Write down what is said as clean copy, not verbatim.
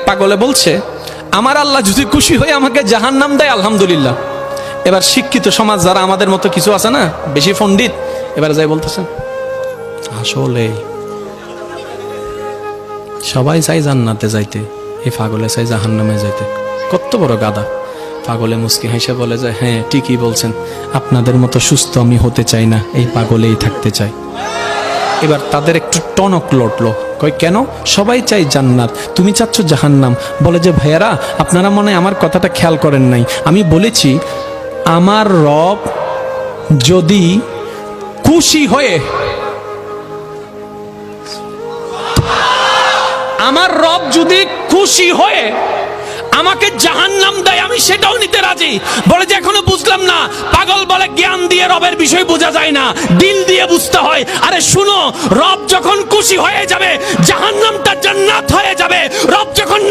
পাগলে বলছে, আমার আল্লাহ যদি খুশি হয়ে আমাকে জাহান্নাম দেয় আলহামদুলিল্লাহ। এবার শিক্ষিত সমাজ যারা আমাদের মতো কিছু আছে না, বেশি পণ্ডিত, এবার যাই বলতেছে আসলে সবাই চাই জান্নাতে যাইতে, এই পাগলে চাই জাহান্নামে যাইতে। কত বড় গাদা! পাগলে মুস্কি হেসে বলে যে হ্যাঁ ঠিকই বলছেন, আপনাদের মতো সুস্থ আমি হতে চাই না, এই পাগলেই থাকতে চাই। এবার তাদের একটু টনক লটলো, কই কেন? সবাই চাই জান্নাত, তুমি চাচ্ছ জাহান্নাম। বলে যে ভাইয়ারা, আপনারা মনে হয় আমার কথাটা খেয়াল করেন নাই। আমি বলেছি আমার রব যদি খুশি হয়ে, আমার রব যদি খুশি হয়ে আমাকে জাহান্নাম দেয়, আমি সেটাও নিতে রাজি। বলে যে এখনো বুঝলাম না। পাগল বলে জ্ঞান দিয়ে রবের বিষয় বোঝা যায় না, দিল দিয়ে বুঝতে হয়। আরে শুনো, রব যখন খুশি হয়ে যাবে জাহান্নামটা জান্নাত হয়ে যাবে। রব যখন